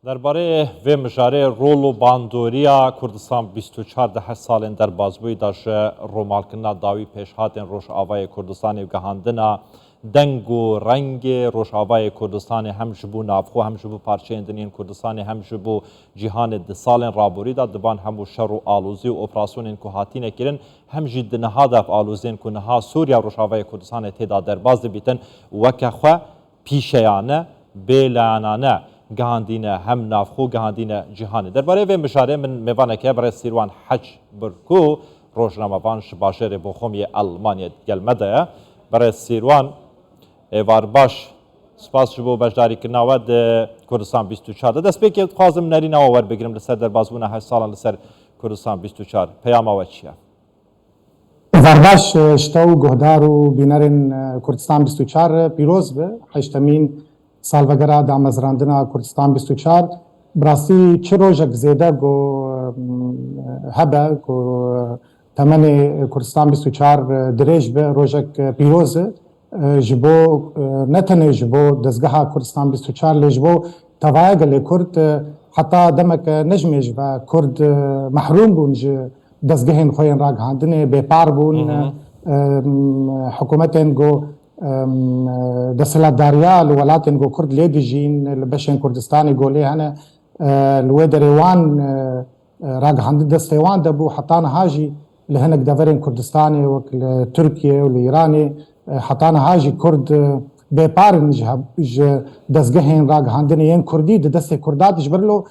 درباره و مجاره رول و باندوریا کردستان 24 ده سالن در بازبوی داشت رومالکنا داوی پیشهاتن روش آوای کردستان و گهاندنا دنگ و رنگ روش آوای کردستان هم جبو نافخو هم جبو پارچه اندنین کردستان هم جبو جهان ده سالن رابوری دا دبان همو شر و آلوزی و اپراسیون که هاتین کرن هم جد نها دف آلوزین که نها سوریا روش آوای کردستان تیدا در باز بیتن وکه خو پیشیانه بیلانانه گهاندینه هم نافخو گهاندینه جهانی درباره و مشاره من میوانه که برای سیروان حج برکو روزنامه‌وان شباشر بخومی آلمانیا گلمده برای سیروان وار باش سپاس جبو بجداری کناوه ده کردستان 24 دست بی که خوازم نری نوار بگیرم لسر در بازبونه 8 سالان لسر کردستان 24 پیام آوه چیه؟ وارباش شتاو گهدارو بینرین کردستان 24 پیروز به هشتمین سالوگرا دا مزراندنا کردستان 24 براستی چه روزک زیده گو هبه گو تمن کردستان 24 دریج به روزک پیروز جبو نتنه جبو دزگاه کردستان 24 لجبو توایگ لکرد حتی دمک نجمش و کرد محروم بون دزگهن خوین راگ هاندنه بپار بون حکومتن گو دسلات داریا الولات انگو کرد لیدی جین لبشن کردستانی گولی هنه الویدر وان راگ هند دستوان دبو حتان هاجی لهنك دافرين كردستاني وكل تركيا والإيراني حتان هاجي كرد بپار دزگهن راگ هندنه ين كردي دست كردات جبرلو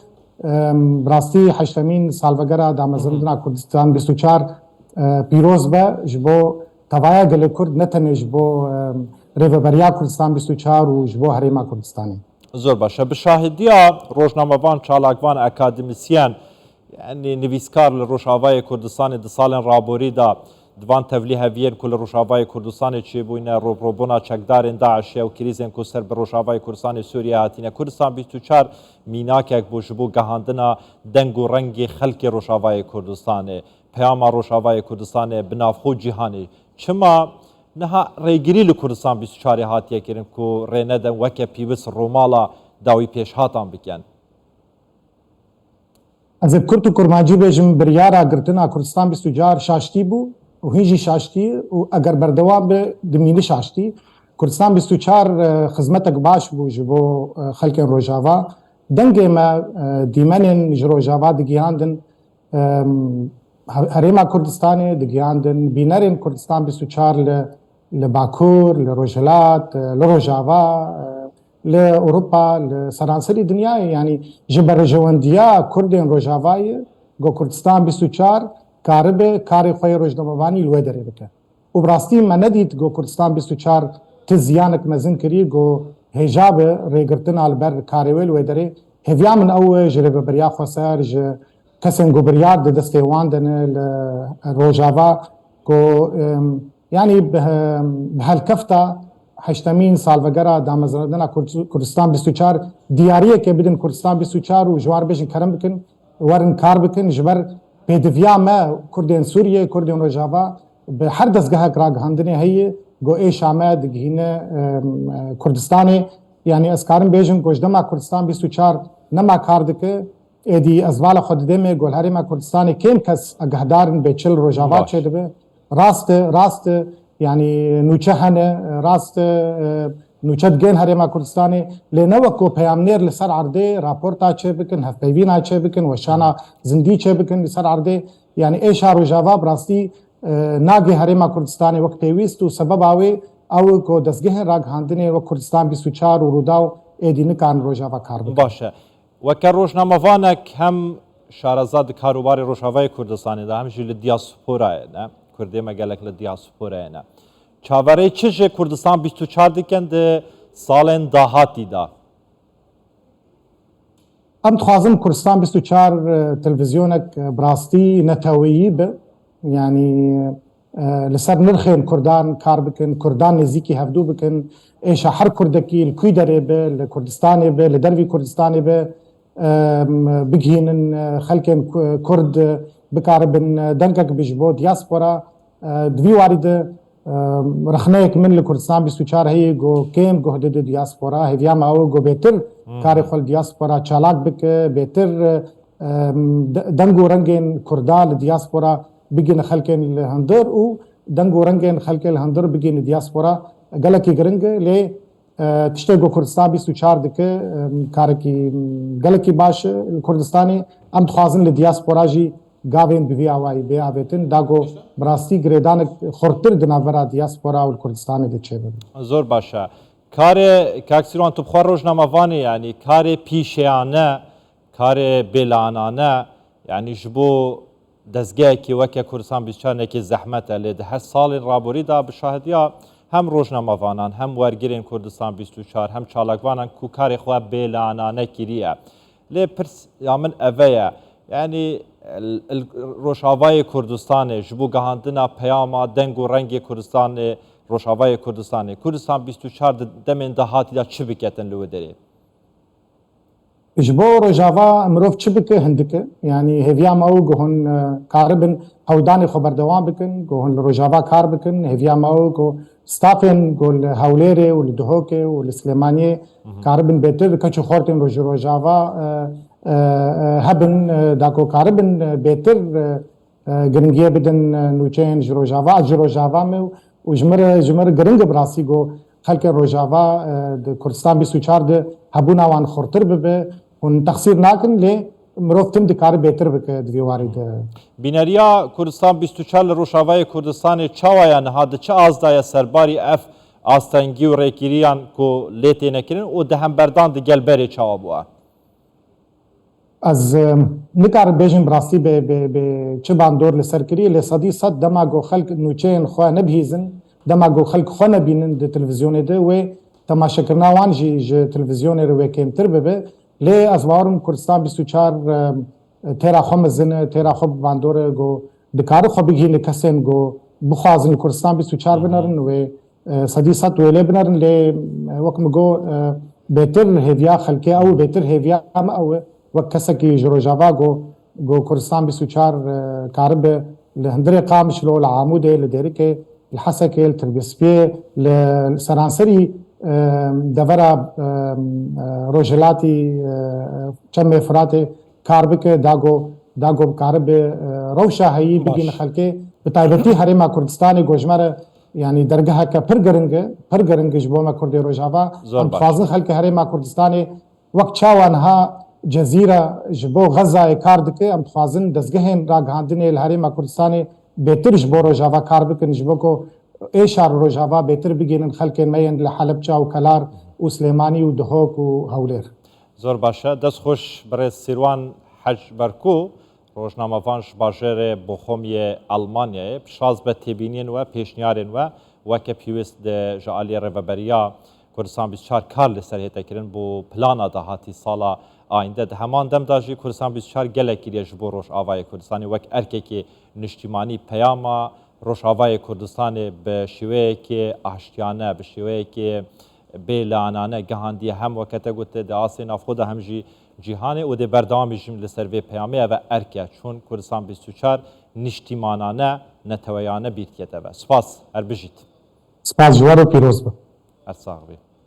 براستی هشتمین سالوگرا دا مزرندنا کردستان 24 پیروز به جبو توایه گل کرد نتنه جبو ریوبریا کردستان 24 و جبو هریما کردستانی زور باشه به شاهدیا روزنامه‌وان چالاکوان اکادمیسیان یعنی نویسکار لروشاوای کردستان ده سالن رابوری دا دوان تولیه هویر کل روشاوای کردستان چی بوینه روبروبونا چکدارن داعش و کریزن کو سر به روشاوای کردستان سوریه هاتینه کردستان 24 میناکک بو جبو گهاندنا دنگ و رنگ خلق روشاوای کردستان پیام روشاوای کردستان بنافخو جهانی چما نها ریگری لکردستان 24 هاتیه کرن کو رینه دن وکه پیوس رومالا داوی پیش هاتان بکن از کرد و کرمانجی بیجم بریارا گرتنا کردستان 24 شاشتی بو و هیچی شاشتی و اگر بردوام به دمینی شاشتی کردستان 24 خدمتک باش بو جبو خلق روجاوا دنگ ما دیمنن روجاوا دگیاندن هریما کردستانی دگیاندن بینرین کردستان 24 لباکور لروجلات لروجاوا لأوروبا لسرانسری دنیا یعنی جبر جواندیا کردین روجاوای گو کردستان 24 کاری خوی روزنامه‌وانی لوی داره بکن و براستی من ندید گو کردستان 24 تزیانک مزن کری گو هجاب ریگرتن البر کاری وی لوی داره هفیا من او جرب بریا خسر کسن گو بریاد دسته واندن روجاوا گو یعنی به هالکفتا هشتمین سالوگرا دا مزرندنا کردستان 24 دیاریه که بدن کردستان 24 و جوار بشن کرم بکن ورن کار بکن جبر پیدویا ما کردین سوریه کردین روجاوا به هر دستگاه راگ هندنه هی گو ای شامد گهینه کردستانی یعنی از کارم بیجن گوشدما کردستان 24 نما کار دکه ایدی از والا خود دمه گل هریما کردستانی کم کس اگهدارن به چل روجاوا چه دبه راست یعنی نوچه هنه راست نوچت گین هریما کردستانی لنو کو پیامنیر لسر عرضه راپورتا چه بکن هف پیوینا چه بکن وشانا زندی چه بکن لسر عرضه یعنی ایشا روجاوا براستی ناگه هریما کردستانی وقت پیویست و سبب آوه او کو دستگاه راگ هاندنه و کردستان 24 و روداو ایدینه کان روجاوا کار بکن باشه و که روزنامه‌وانک هم شارزاد کاروبار روجاوای کردستانی ده هم جل دیاسپورا نه کردی مگلک لدیاسپورا نه چاوره چه کردستان 24 دیکن ده سالن داهاتی دا ام تخوازم کردستان 24 تلویزیونک براستی نتاویی به یعنی لسر نرخین کردان کار بکن کردان نزیکی هفدو بکن ایشا هر کردکی الکوی داره به لکردستانی به لدروی کردستانی به بگهینن خلکن کرد بکاربن دنگک بجبو دیاسپورا دوی وارد رخنەیەک من لە کوردستان 24 هەیە گۆ کێم گۆ هەدەدە دیاسپۆرا هەڤیامە ئەوە گۆ بێتر کاری خۆل دیاسپۆرا چالاک بکە بێتر دەنگ و ڕەنگێن کووردا لە دیاسپۆرا بگینە خەلکێن لە هەندەر و دەنگ و ڕەنگێن خەلکێ لە هەندەر بگینە دیاسپۆرا گەلێکی گرنگە لێ تشتێک گۆ کوردستان 24 دکە کارێکی گەلێکی باش کوردستانی ئەم دخوازن لە دیاسپۆراژی گاوێن بڤی ئاوایی بێ ئاوێتن داگۆ بڕاستی گرێدانێک خۆرتر دناڤەرا دیاسپۆرا و کوردستانی دەچێت زۆر باشە کارێ کاکسیروان تو بخوا ڕۆژنامەوانێ ینی کارێ پیشەیانە کارێ بێلانانە یعنی ji bo dezgehekê weke Kurdistan 24 zehmet e lê di her salên raborî da bi şahidiya hem rojnamavanan hem wergirên Kurdistan 24 hem çalakvanan ku karê xwe bêlanane kiriye lê pirsa min ev ye yani Rojavayê Kurdistanê ji bo gihandina peyama deng û rengê Kurdistanê Rojavayê Kurdistanê Kurdistan 24 di demên dahatî da çi biketin li wê derê ji bo rojava mirov çi bike hindike yanî hêviyama ew gu hûn karibin hewdanê xwe berdewam bikin gu hûn li rojava kar bikin hêviyama ew gu stafên gu li Hewlêrê û li Duhokê û li Silêmaniyê karibin bêtir keçû xortên ji rojava hebin dako karibin bêtir giringiye bidin nûçeyên ji rojava ji rojava me û ji mir giring bi rastî gu xelkên rojava di Kurdistan 24 de hebûna wan xortir bibe hûn texsîr nakin lê mirov tim dikarî bêtir bike di vê warî de Bîneriya Kurdistan 24 li Rojavayê Kurdistanê çawa niha di çi azdaye serbarî ev astengî û rêkiriyan ku lê têne kirin û di hemberdan di gelberê çawa bûye Ez nikarim bêjim bi rastî bê çi bandor li ser kiriye lê sedî sed dema got xelk nûçeyên xwe nebihîzin dema got xelk xwe nebînin di televîzyonê de wê temaşekirina wan jî ji televîzyonê re wê kêmtir bibe lê ez bawerim Kurdistan 24 têra xwe mezin e têra xwe bi bandore got dikare xwe bigihîne kesên got bixwazin li Kurdistan 24 binerin wê sedî sed wê lê binerin lê wek min got bêtir hêviya xelkê ew bêtir hêviya me ew e wek kesekî ji rojava got Kurdistan 24 karibe li Hundirê Qamişlo li Amûdê li Dêrikê li Hesekê li Tirkspiyê li seranserî devera Rojhilatî Çemê Firatê kar bike dago karibe rewşa heyî bigîne xelkê bi taybetî herêma Kurdistanê gojmere yanî dergeheke pir giring ji bo me Kurdê Rojava em dixwazin xelkê herêma Kurdistanê wek çawa niha Cezîra ji bo Xezayê kar dike em dixwazin dezgehên ragihandinê li herêma Kurdistanê bêtir ji bo Rojava kar bikin ji bo ku êşar Rojava bêtir bigînin xelkên me yên li Helepça û Kelar û Silêmanî û Duhok û Hewlêr Zor başa dest xweş birêz Sîrwan Hec Berku rojnamevan ji bajarê Boxomyê Almanyayê pişaz be têbîniyên we pêşniyarên we weke pîwîst de ji aliyê rêveberiya Kurdistan 24 kar li ser hêtekirin bu plana dahatî sala ayinde di heman dem da jî Kurdistan 24 gelek kiriye ji bo Rojavayê Kurdistanê wek erkekê niştimanî peyama Rojavayê Kurdistanê bi şîweyekê aştiyane bi şîweyekê bêlanane gihandiye hem wekete gote di asê navxwe de hem jî cîhanê û dê berdewamî jî li ser vê peyamê ev erk e çûn Kurdistan 24 niştimanane neteweyane bîrkete ve spas erbijît spas ji we re pîroz be ersaq bê